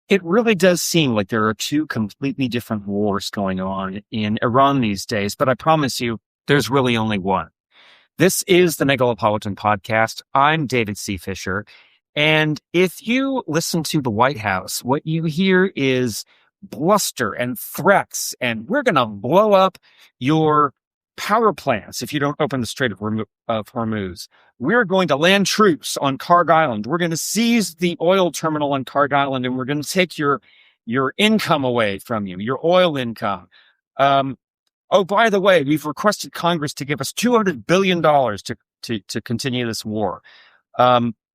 It really does seem like there are two completely different wars going on in Iran these days, but I promise you, there's really only one. This is the Megalopolitan Podcast. I'm David C. Fisher. And if you listen to the White House, what you hear is bluster and threats, and we're going to blow up your power plants if you don't open the Strait of Hormuz. We're going to land troops on Karg Island. We're going to seize the oil terminal on Karg Island, and we're going to take your income away from you, your oil income. Oh, by the way, we've requested Congress to give us $200 billion to continue this war.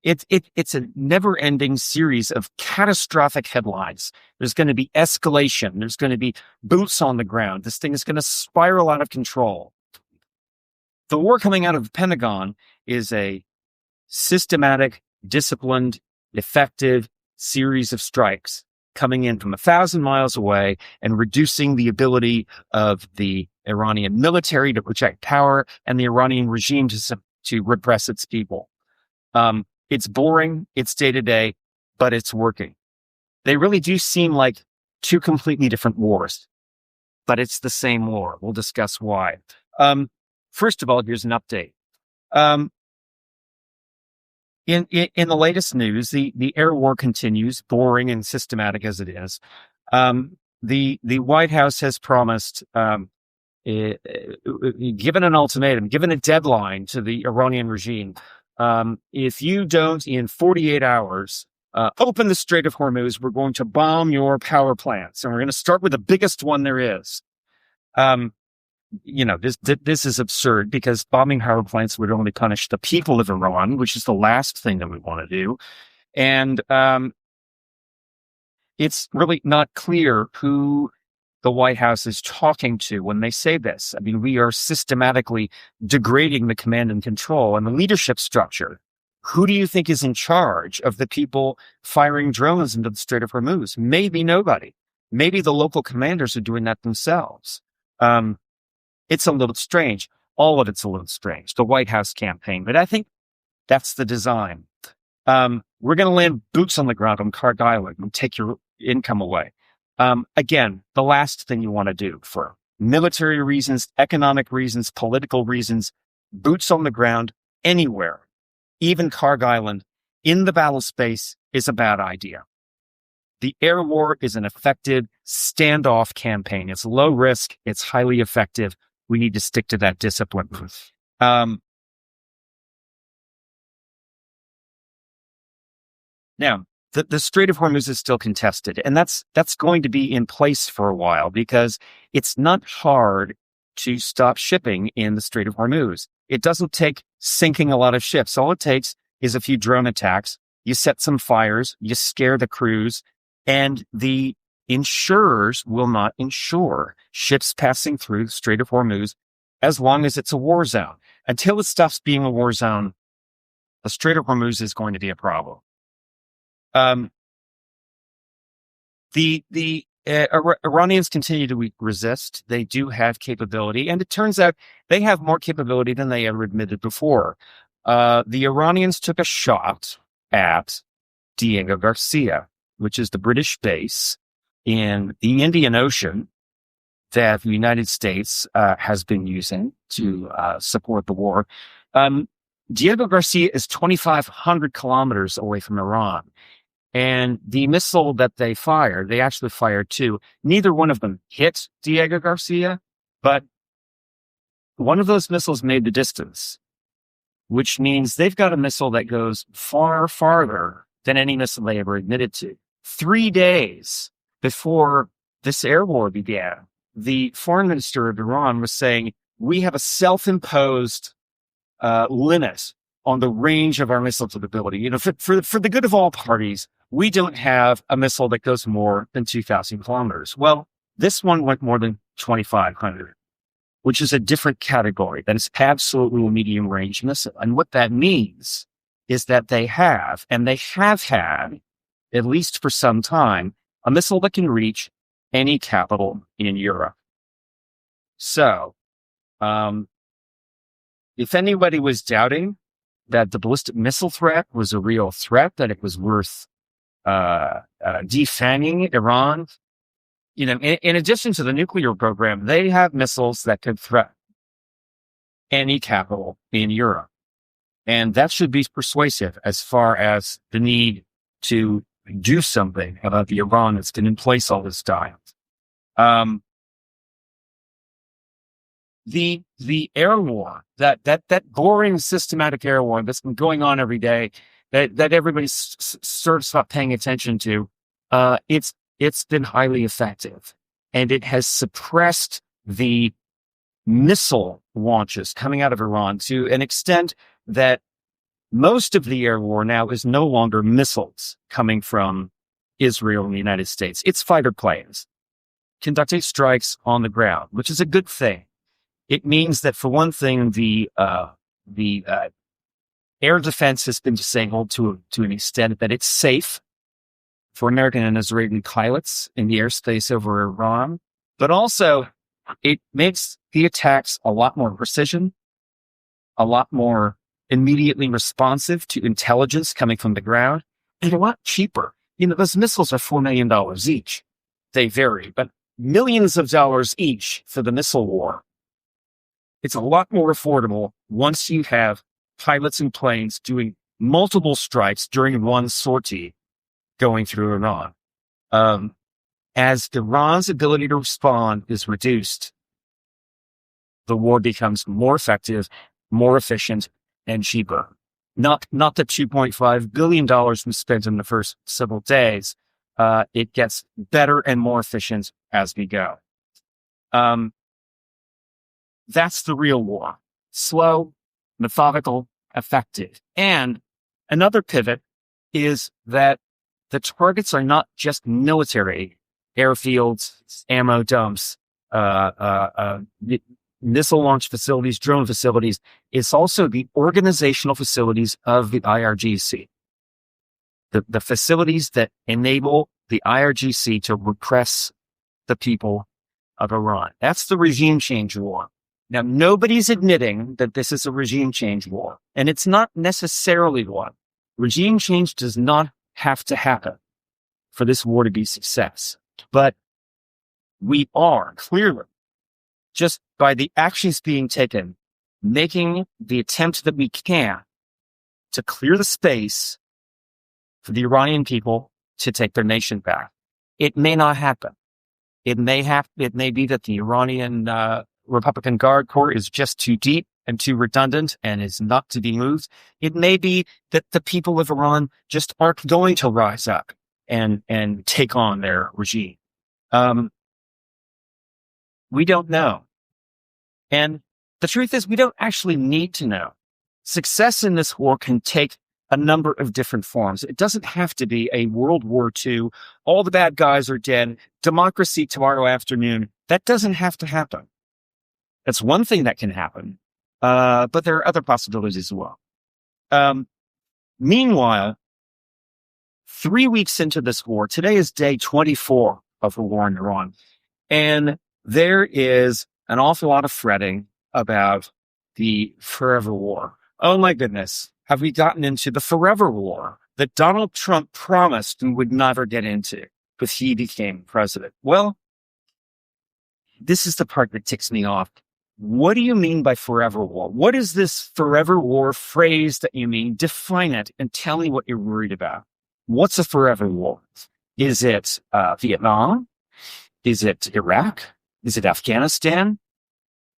It's a never-ending series of catastrophic headlines. There's going to be escalation. There's going to be boots on the ground. This thing is going to spiral out of control. The war coming out of the Pentagon is a systematic, disciplined, effective series of strikes coming in from 1,000 miles away and reducing the ability of the Iranian military to project power and the Iranian regime to repress its people. It's boring, it's day to day, but it's working. They really do seem like two completely different wars, but it's the same war. We'll discuss why. First of all, here's an update. In the latest news, the air war continues, boring and systematic as it is. The White House has promised, given an ultimatum, given a deadline to the Iranian regime, if you don't in 48 hours open the Strait of Hormuz, we're going to bomb your power plants, and we're going to start with the biggest one there is. This is absurd because bombing power plants would only punish the people of Iran, which is the last thing that we want to do. And it's really not clear who the White House is talking to when they say this. I mean, we are systematically degrading the command and control and the leadership structure. Who do you think is in charge of the people firing drones into the Strait of Hormuz? Maybe nobody. Maybe the local commanders are doing that themselves. It's a little strange. All of it's a little strange, the White House campaign. But I think that's the design. We're going to land boots on the ground on Karg Island and take your income away. Again, the last thing you want to do for military reasons, economic reasons, political reasons, boots on the ground anywhere, even Karg Island, in the battle space is a bad idea. The air war is an effective standoff campaign. It's low risk. It's highly effective. We need to stick to that discipline. Now, the Strait of Hormuz is still contested, and that's going to be in place for a while because it's not hard to stop shipping in the Strait of Hormuz. It doesn't take sinking a lot of ships. All it takes is a few drone attacks. You set some fires, you scare the crews, and the insurers will not insure ships passing through the Strait of Hormuz as long as it's a war zone. Until it stops being a war zone, the Strait of Hormuz is going to be a problem. The Iranians continue to resist. They do have capability, and it turns out they have more capability than they ever admitted before. The Iranians took a shot at Diego Garcia, which is the British base in the Indian Ocean that the United States has been using to support the war. Diego Garcia is 2,500 kilometers away from Iran. And the missile that they fired, they actually fired two. Neither one of them hit Diego Garcia, but one of those missiles made the distance, which means they've got a missile that goes far farther than any missile they ever admitted to. 3 days before this air war began, the foreign minister of Iran was saying, we have a self-imposed limit on the range of our missile capability. You know, for the good of all parties, we don't have a missile that goes more than 2,000 kilometers. Well, this one went more than 2,500, which is a different category. That is absolutely a medium range missile. And what that means is that they have had, at least for some time, a missile that can reach any capital in Europe. So, if anybody was doubting that the ballistic missile threat was a real threat, that it was worth defanging Iran. In addition to the nuclear program, they have missiles that could threaten any capital in Europe. And that should be persuasive as far as the need to do something about the Iran that's been in place all this time. The air war, that boring systematic air war that's been going on every day, that everybody's sort of stopped paying attention to, it's been highly effective, and it has suppressed the missile launches coming out of Iran to an extent that most of the air war now is no longer missiles coming from Israel and the United States. It's fighter planes conducting strikes on the ground, which is a good thing. It means that, for one thing, the air defense has been disabled to an extent that it's safe for American and Israeli pilots in the airspace over Iran. But also, it makes the attacks a lot more precision, a lot more immediately responsive to intelligence coming from the ground, and a lot cheaper. Those missiles are $4 million each. They vary, but millions of dollars each for the missile war. It's a lot more affordable once you have pilots and planes doing multiple strikes during one sortie going through Iran. As Iran's ability to respond is reduced, the war becomes more effective, more efficient, and cheaper. Not the $2.5 billion we spent in the first several days. It gets better and more efficient as we go. That's the real war. Slow, methodical, effective. And another pivot is that the targets are not just military airfields, ammo dumps, missile launch facilities, drone facilities. It's also the organizational facilities of the IRGC. The facilities that enable the IRGC to repress the people of Iran. That's the regime change war. Now, nobody's admitting that this is a regime change war, and it's not necessarily one. Regime change does not have to happen for this war to be a success. But we are clearly, just by the actions being taken, making the attempt that we can to clear the space for the Iranian people to take their nation back. It may not happen. It may be that the Iranian Republican Guard Corps is just too deep and too redundant and is not to be moved. It may be that the people of Iran just aren't going to rise up and take on their regime. We don't know. And the truth is, we don't actually need to know. Success in this war can take a number of different forms. It doesn't have to be a World War II, all the bad guys are dead, democracy tomorrow afternoon. That doesn't have to happen. That's one thing that can happen. But there are other possibilities as well. Meanwhile, 3 weeks into this war, today is day 24 of the war in Iran. And there is an awful lot of fretting about the forever war. Oh my goodness. Have we gotten into the forever war that Donald Trump promised and would never get into if he became president? Well, this is the part that ticks me off. What do you mean by forever war? What is this forever war phrase that you mean? Define it and tell me what you're worried about. What's a forever war? Is it Vietnam? Is it Iraq? Is it Afghanistan?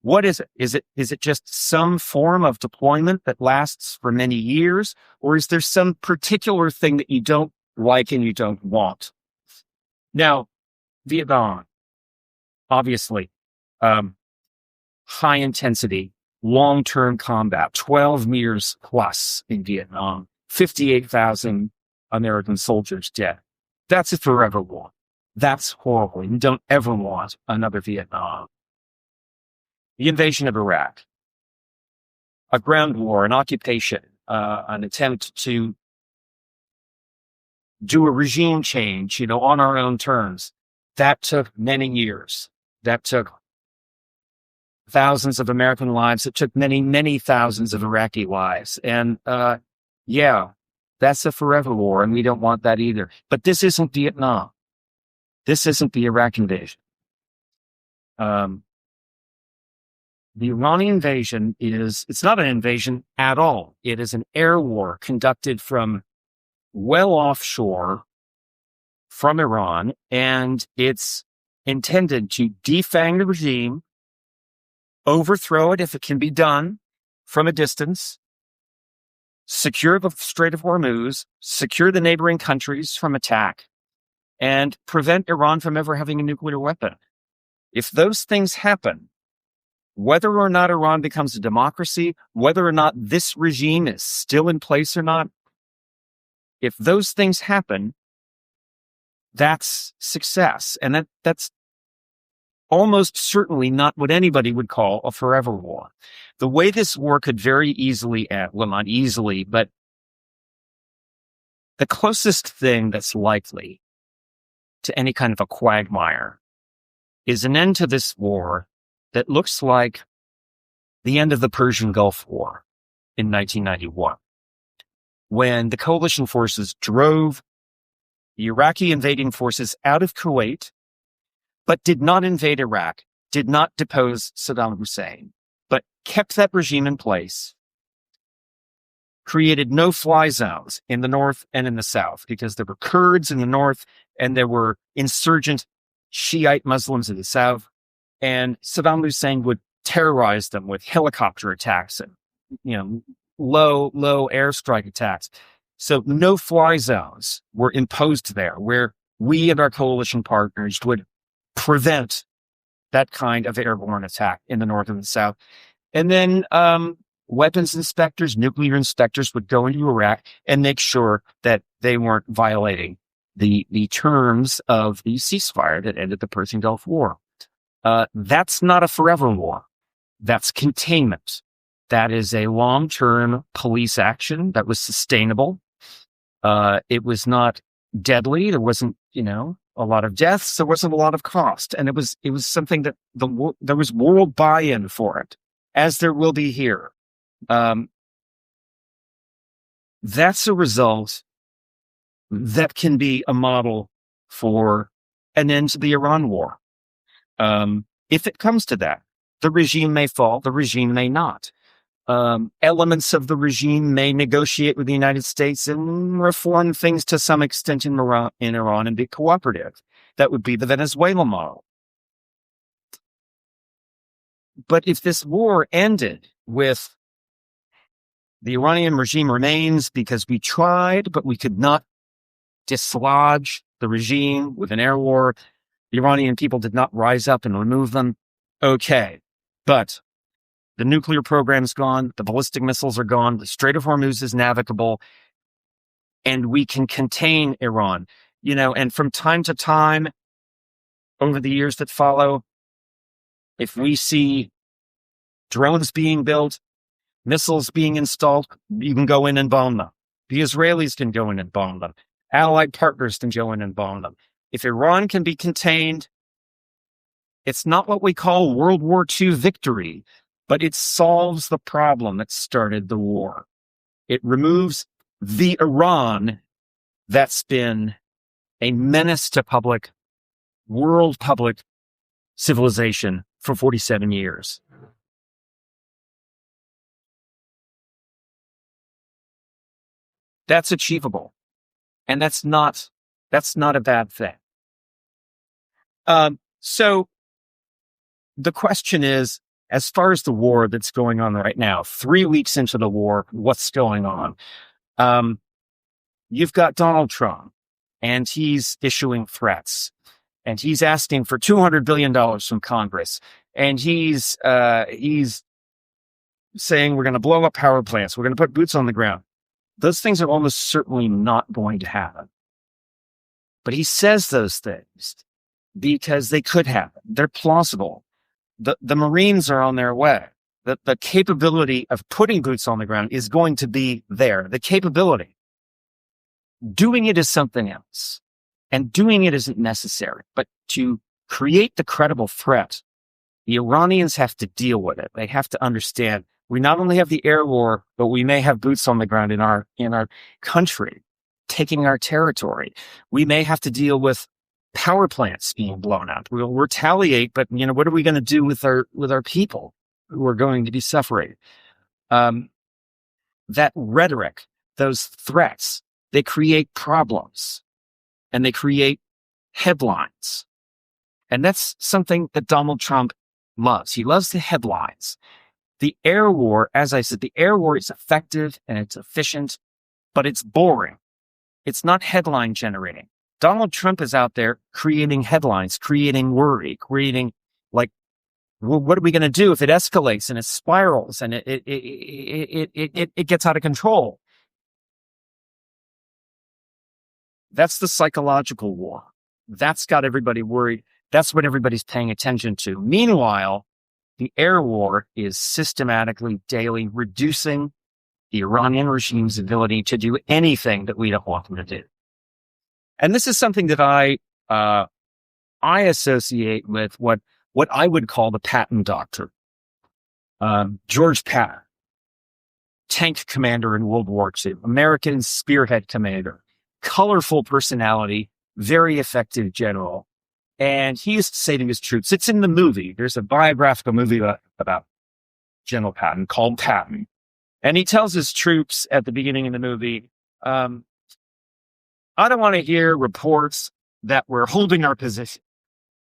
What is it? Is it just some form of deployment that lasts for many years? Or is there some particular thing that you don't like and you don't want? Now, Vietnam, obviously, high intensity, long-term combat, 12 years plus in Vietnam, 58,000 American soldiers dead. That's a forever war. That's horrible. You don't ever want another Vietnam. The invasion of Iraq, a ground war, an occupation, an attempt to do a regime change, on our own terms. That took many years. That took thousands of American lives. It took many, many thousands of Iraqi lives. And, That's a forever war, and we don't want that either. But this isn't Vietnam. This isn't the Iraq invasion. The Iranian invasion it's not an invasion at all. It is an air war conducted from well offshore from Iran, and it's intended to defang the regime, overthrow it if it can be done from a distance, secure the Strait of Hormuz, secure the neighboring countries from attack, and prevent Iran from ever having a nuclear weapon. If those things happen, whether or not Iran becomes a democracy, whether or not this regime is still in place or not, if those things happen, that's success. And that's almost certainly not what anybody would call a forever war. The way this war could very easily end, well, not easily, but the closest thing that's likely to any kind of a quagmire is an end to this war that looks like the end of the Persian Gulf War in 1991, when the coalition forces drove the Iraqi invading forces out of Kuwait, but did not invade Iraq, did not depose Saddam Hussein, but kept that regime in place, created no-fly zones in the north and in the south, because there were Kurds in the north and there were insurgent Shiite Muslims in the south, and Saddam Hussein would terrorize them with helicopter attacks and, low airstrike attacks. So no-fly zones were imposed there, where we and our coalition partners would prevent that kind of airborne attack in the north and the south. And then weapons inspectors, nuclear inspectors would go into Iraq and make sure that they weren't violating the terms of the ceasefire that ended the Persian Gulf War. That's not a forever war. That's containment. That is a long-term police action that was sustainable. It was not deadly. There wasn't, a lot of deaths. There wasn't a lot of cost. And it was something that there was world buy-in for it, as there will be here. That's a result that can be a model for an end to the Iran war. If it comes to that, the regime may fall, the regime may not. Elements of the regime may negotiate with the United States and reform things to some extent in Iran and be cooperative. That would be the Venezuela model. But if this war ended with the Iranian regime remains because we tried, but we could not dislodge the regime with an air war, the Iranian people did not rise up and remove them, okay. But the nuclear program is gone. The ballistic missiles are gone. The Strait of Hormuz is navigable, and we can contain Iran. And from time to time, over the years that follow, if we see drones being built, missiles being installed, you can go in and bomb them. The Israelis can go in and bomb them. Allied partners can go in and bomb them. If Iran can be contained, it's not what we call World War II victory, but it solves the problem that started the war. It removes the Iran that's been a menace to world public civilization for 47 years. That's achievable. And that's not a bad thing. So the question is, as far as the war that's going on right now, 3 weeks into the war, what's going on? You've got Donald Trump, and he's issuing threats, and he's asking for $200 billion from Congress, and he's saying we're going to blow up power plants, we're going to put boots on the ground. Those things are almost certainly not going to happen. But he says those things because they could happen. They're plausible. The Marines are on their way. The capability of putting boots on the ground is going to be there. The capability. Doing it is something else. And doing it isn't necessary. But to create the credible threat, the Iranians have to deal with it. They have to understand We not only have the air war, but we may have boots on the ground in our country, taking our territory. We may have to deal with power plants being blown out. We'll retaliate, but what are we going to do with our people who are going to be suffering? That rhetoric, those threats, they create problems and they create headlines. And that's something that Donald Trump loves. He loves the headlines. The air war, as I said, the air war is effective and it's efficient, but it's boring. It's not headline generating. Donald Trump is out there creating headlines, creating worry, creating well, what are we going to do if it escalates and it spirals and it gets out of control? That's the psychological war. That's got everybody worried. That's what everybody's paying attention to. Meanwhile, the air war is systematically, daily reducing the Iranian regime's ability to do anything that we don't want them to do. And this is something that I associate with what I would call the Patton doctrine. George Patton, tank commander in World War II, American spearhead commander, colorful personality, very effective general. And he used to say to his troops, it's in the movie. There's a biographical movie about General Patton called Patton. And he tells his troops at the beginning of the movie, I don't want to hear reports that we're holding our position.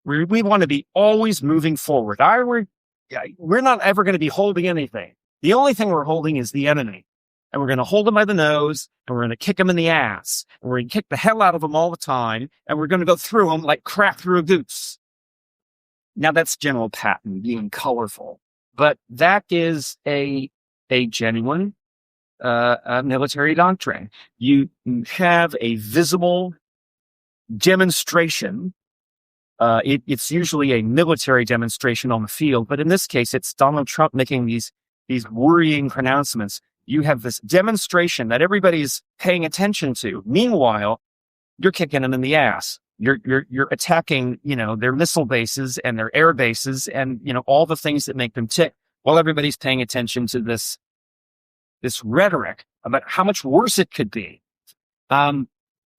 We want to be always moving forward. We're not ever going to be holding anything. The only thing we're holding is the enemy. And we're going to hold him by the nose, and we're going to kick him in the ass. And we're going to kick the hell out of him all the time, and we're going to go through him like crap through a goose. Now that's General Patton being colorful. But that is a genuine military doctrine. You have a visible demonstration. It's usually a military demonstration on the field, but in this case, it's Donald Trump making these worrying pronouncements. You have this demonstration that everybody's paying attention to. Meanwhile, you're kicking them in the ass. You're attacking, their missile bases and their air bases and, all the things that make them tick while everybody's paying attention to this rhetoric about how much worse it could be.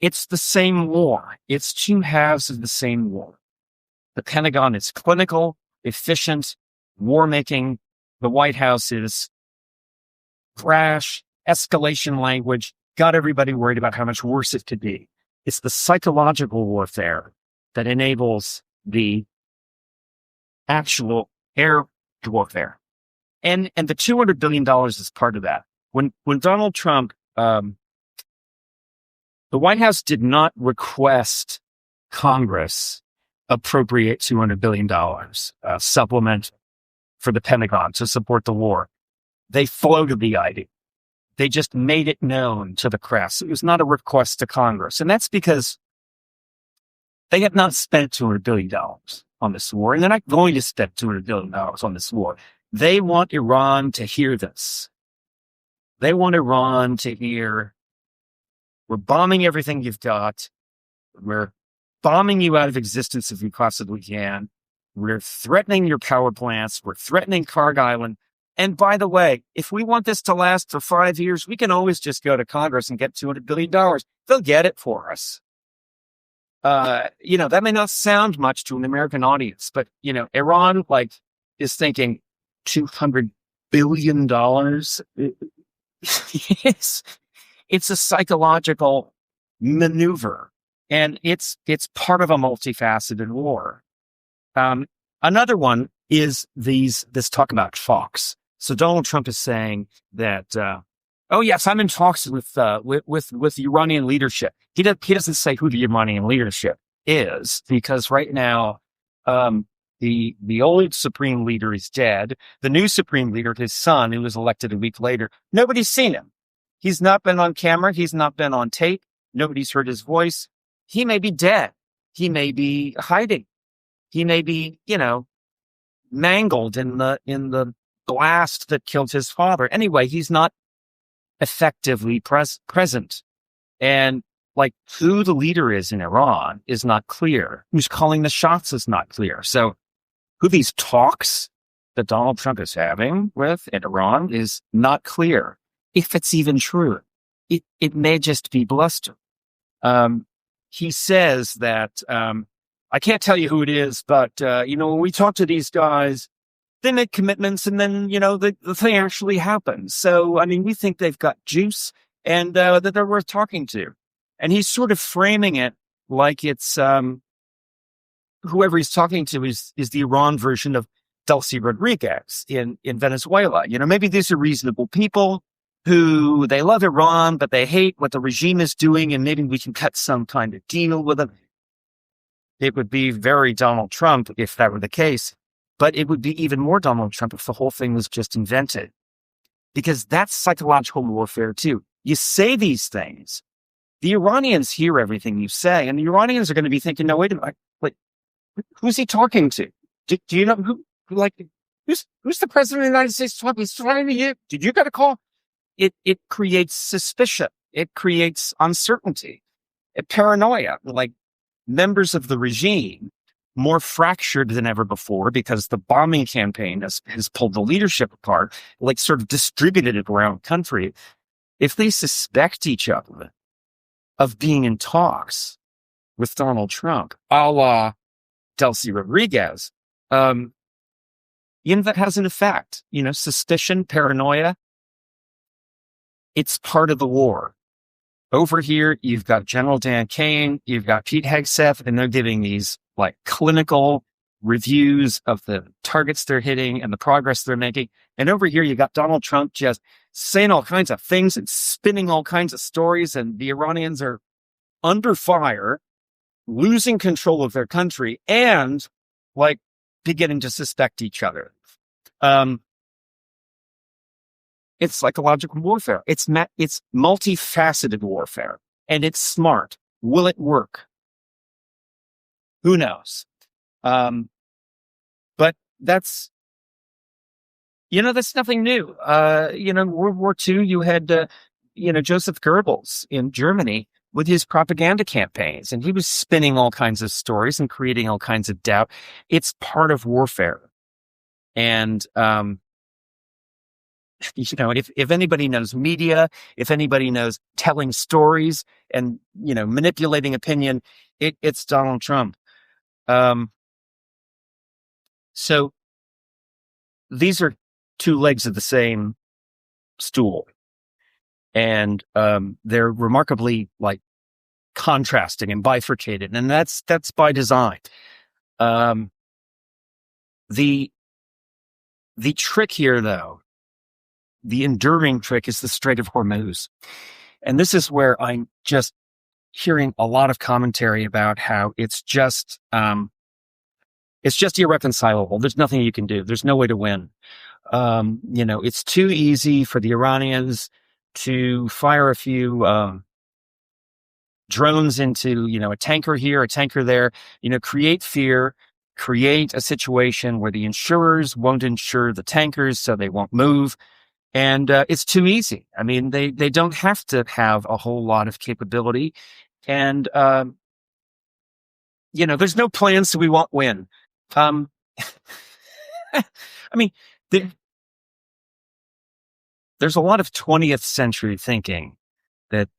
It's the same war. It's two halves of the same war. The Pentagon is clinical, efficient, war-making. The White House is brash, escalation language, got everybody worried about how much worse it could be. It's the psychological warfare that enables the actual air warfare. And the $200 billion is part of that. When Donald Trump, the White House did not request Congress appropriate $200 billion, supplement for the Pentagon to support the war. They floated the idea. They just made it known to the press. It was not a request to Congress. And that's because they have not spent $200 billion on this war, and they're not going to spend $200 billion on this war. They want Iran to hear this. They want Iran to hear, we're bombing everything you've got. We're bombing you out of existence if we possibly can. We're threatening your power plants. We're threatening Carg Island. And by the way, if we want this to last for 5 years, we can always just go to Congress and get $200 billion. They'll get it for us. That may not sound much to an American audience, but, Iran, is thinking $200 billion. It's a psychological maneuver, and it's part of a multifaceted war. Another one is this talk about talks. So Donald Trump is saying that, oh yes, I'm in talks with Iranian leadership. He doesn't say who the Iranian leadership is, because right now, the old supreme leader is dead. The new supreme leader, his son, who was elected a week later, nobody's seen him. He's not been on camera. He's not been on tape. Nobody's heard his voice. He may be dead. He may be hiding. He may be, mangled in the blast that killed his father. Anyway, he's not effectively present. And who the leader is in Iran is not clear. Who's calling the shots is not clear. So who these talks that Donald Trump is having with Iran is not clear. If it's even true, it may just be bluster. He says that, I can't tell you who it is, but, when we talk to these guys, they make commitments and then, the thing actually happens. So, we think they've got juice and, that they're worth talking to. And he's sort of framing it like it's, whoever he's talking to is the Iran version of Delcy Rodriguez in Venezuela. Maybe these are reasonable people who they love Iran, but they hate what the regime is doing, and maybe we can cut some kind of deal with them. It would be very Donald Trump if that were the case, but it would be even more Donald Trump if the whole thing was just invented, because that's psychological warfare too. You say these things, the Iranians hear everything you say, and the Iranians are going to be thinking, no, wait a minute, like, who's he talking to? Do you know who's the president of the United States talking? He's talking to you. Did you get a call? It creates suspicion. It creates uncertainty, paranoia, like members of the regime, more fractured than ever before because the bombing campaign has pulled the leadership apart, like sort of distributed it around the country. If they suspect each other of being in talks with Donald Trump, a la Delcy Rodriguez, that has an effect. Suspicion, paranoia. It's part of the war. Over here, you've got General Dan Kane, you've got Pete Hegseth, and they're giving these like clinical reviews of the targets they're hitting and the progress they're making. And over here, you got Donald Trump just saying all kinds of things and spinning all kinds of stories, and the Iranians are under fire, losing control of their country, and like beginning to suspect each other. It's psychological warfare. It's multifaceted warfare, and it's smart. Will it work? Who knows? But that's nothing new. World War II, you had, Joseph Goebbels in Germany with his propaganda campaigns, and he was spinning all kinds of stories and creating all kinds of doubt. It's part of warfare. And, if anybody knows media, if anybody knows telling stories and, manipulating opinion, it's Donald Trump. So these are two legs of the same stool, and, they're remarkably like contrasting and bifurcated. And that's by design. The trick here, though, the enduring trick, is the Strait of Hormuz. And this is where I'm just hearing a lot of commentary about how it's just irreconcilable. There's nothing you can do. There's no way to win. It's too easy for the Iranians to fire a few drones into, a tanker here, a tanker there, create fear, create a situation where the insurers won't insure the tankers, so they won't move. And it's too easy. They don't have to have a whole lot of capability. And, there's no plan, so we won't win. There's a lot of 20th century thinking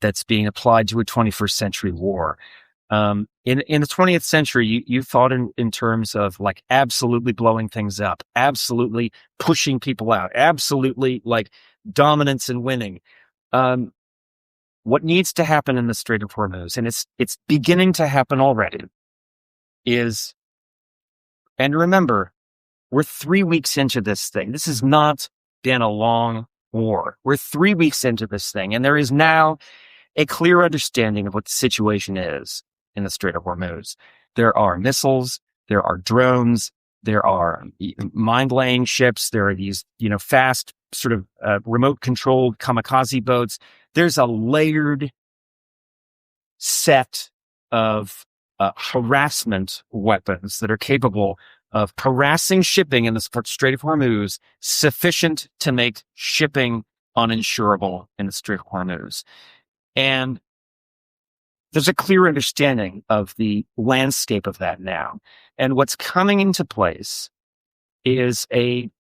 that's being applied to a 21st century war. In the 20th century, you thought in terms of like absolutely blowing things up, absolutely pushing people out, absolutely like dominance and winning. What needs to happen in the Strait of Hormuz, and it's beginning to happen already, is, and remember, we're 3 weeks into this thing. This has not been a long war. We're 3 weeks into this thing, and there is now a clear understanding of what the situation is in the Strait of Hormuz. There are missiles, there are drones, there are mine-laying ships, there are these, fast sort of remote-controlled kamikaze boats. There's a layered set of harassment weapons that are capable of harassing shipping in the Strait of Hormuz, sufficient to make shipping uninsurable in the Strait of Hormuz. And there's a clear understanding of the landscape of that now. And what's coming into place is a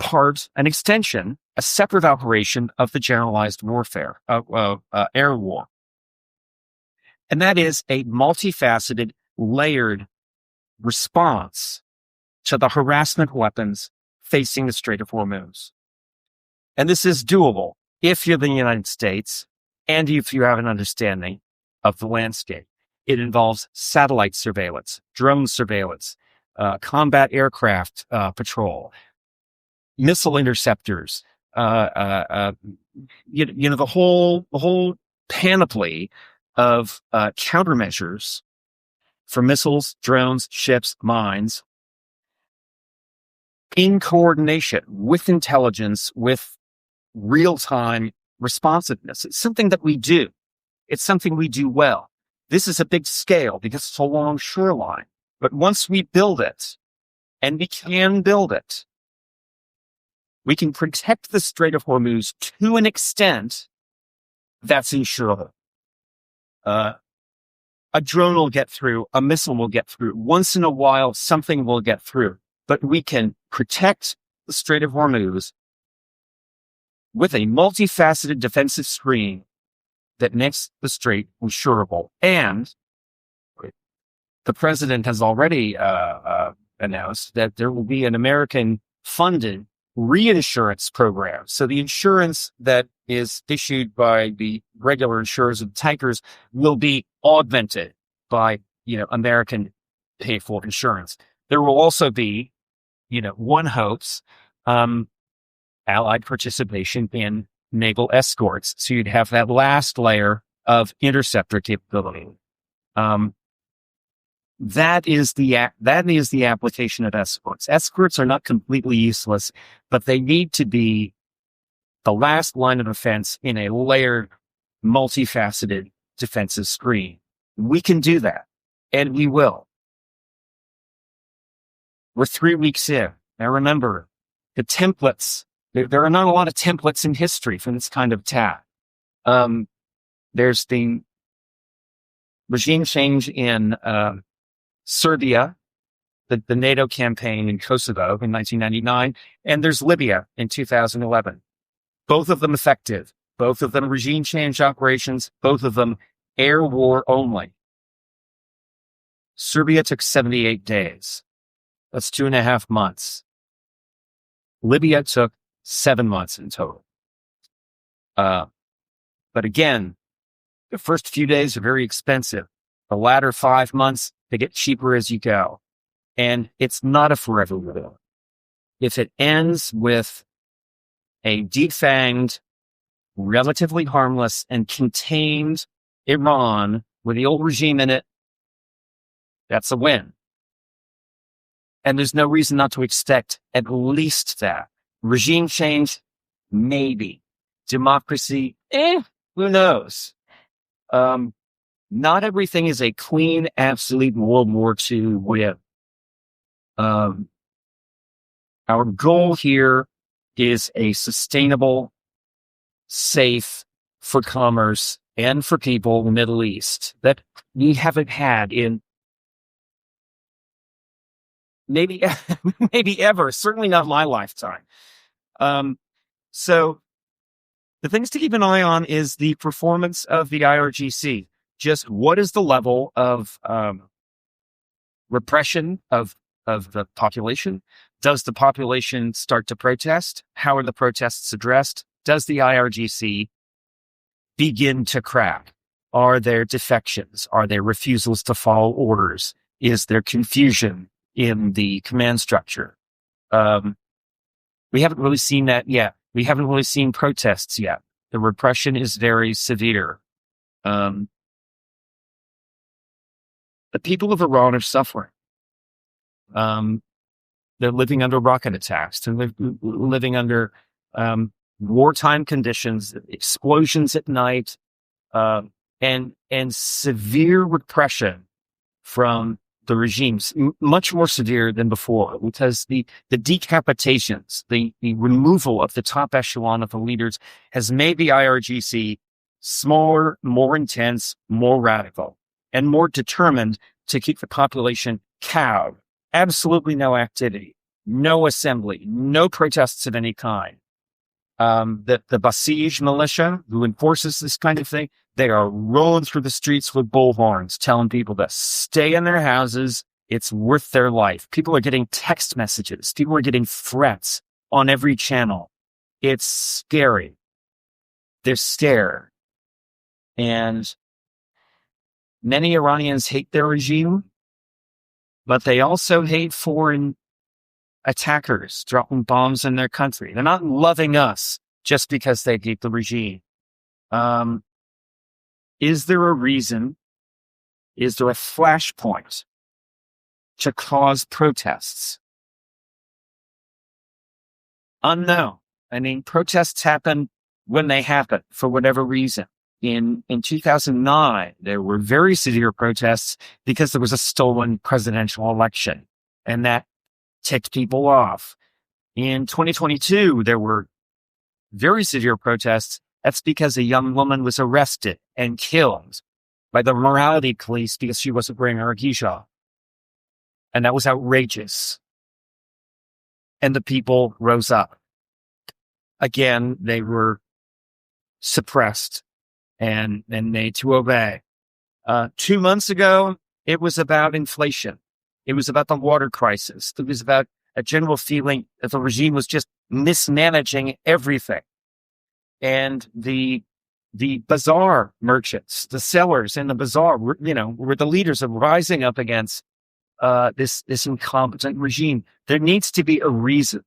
an extension, a separate operation of the generalized warfare, air war. And that is a multifaceted, layered response to the harassment weapons facing the Strait of Hormuz. And this is doable if you're the United States and if you have an understanding of the landscape. It involves satellite surveillance, drone surveillance, combat aircraft patrol, missile interceptors, the whole panoply of countermeasures for missiles, drones, ships, mines, in coordination with intelligence, with real-time responsiveness. It's something that we do. It's something we do well. This is a big scale because it's a long shoreline. But once we build it, and we can build it, we can protect the Strait of Hormuz to an extent that's insurable. A drone will get through, a missile will get through. Once in a while, something will get through. But we can protect the Strait of Hormuz with a multifaceted defensive screen that makes the strait insurable. And the president has already announced that there will be an American-funded reinsurance program. So the insurance that is issued by the regular insurers of tankers will be augmented by, American paid-for insurance. There will also be, one hopes, allied participation in naval escorts. So you'd have that last layer of interceptor capability. That is the application of escorts. Escorts are not completely useless, but they need to be the last line of defense in a layered, multifaceted defensive screen. We can do that, and we will. We're 3 weeks in. Now remember, the templates, there are not a lot of templates in history for this kind of attack. There's the regime change in Serbia, the NATO campaign in Kosovo in 1999, and there's Libya in 2011. Both of them effective, both of them regime change operations, both of them air war only. Serbia took 78 days. That's 2.5 months. Libya took 7 months in total. But again, the first few days are very expensive. The latter 5 months, they get cheaper as you go. And it's not a forever war. If it ends with a defanged, relatively harmless, and contained Iran with the old regime in it, that's a win. And there's no reason not to expect at least that. Regime change, maybe. Democracy, who knows? Not everything is a clean, absolute World War II win. Our goal here is a sustainable, safe for commerce and for people in the Middle East that we haven't had in maybe ever, certainly not my lifetime. So the things to keep an eye on is the performance of the IRGC. Just what is the level of repression of the population? Does the population start to protest? How are the protests addressed? Does the IRGC begin to crack? Are there defections? Are there refusals to follow orders? Is there confusion in the command structure? We haven't really seen that yet. We haven't really seen protests yet. The repression is very severe. The people of Iran are suffering. They're living under rocket attacks. They're living under wartime conditions, explosions at night, and severe repression from the regimes, much more severe than before, because the decapitations, the removal of the top echelon of the leaders has made the IRGC smaller, more intense, more radical, and more determined to keep the population cowed. Absolutely no activity. no assembly, no protests of any kind. The Basij militia, who enforces this kind of thing, they are rolling through the streets with bullhorns, telling people to stay in their houses. It's worth their life. People are getting text messages. People are getting threats on every channel. It's scary. They're scared. And many Iranians hate their regime, but they also hate foreign attackers dropping bombs in their country. They're not loving us just because they hate the regime. Is there a reason? Is there a flashpoint to cause protests? Unknown. I mean, protests happen when they happen for whatever reason. In 2009, there were very severe protests because there was a stolen presidential election, and that ticked people off. In 2022, there were very severe protests. That's because a young woman was arrested and killed by the morality police because she wasn't wearing her hijab. And that was outrageous. And the people rose up. Again, they were suppressed and made to obey. 2 months ago, it was about inflation. It was about the water crisis. It was about a general feeling that the regime was just mismanaging everything. And the bazaar merchants, the sellers in the bazaar, were the leaders of rising up against this incompetent regime. There needs to be a reason.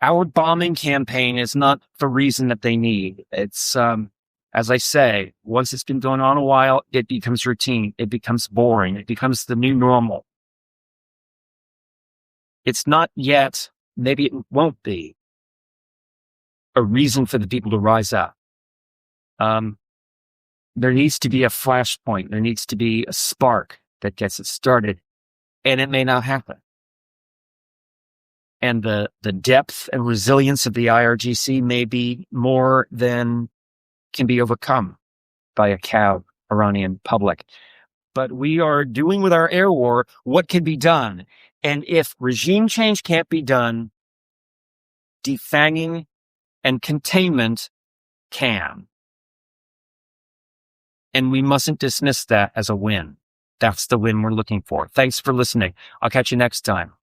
Our bombing campaign is not the reason that they need. It's, as I say, once it's been going on a while, it becomes routine. It becomes boring. It becomes the new normal. It's not yet, maybe it won't be, a reason for the people to rise up. There needs to be a flashpoint. There needs to be a spark that gets it started, and it may not happen. And the depth and resilience of the IRGC may be more than can be overcome by a cowed Iranian public. But we are doing with our air war what can be done. And if regime change can't be done, defanging and containment can. And we mustn't dismiss that as a win. That's the win we're looking for. Thanks for listening. I'll catch you next time.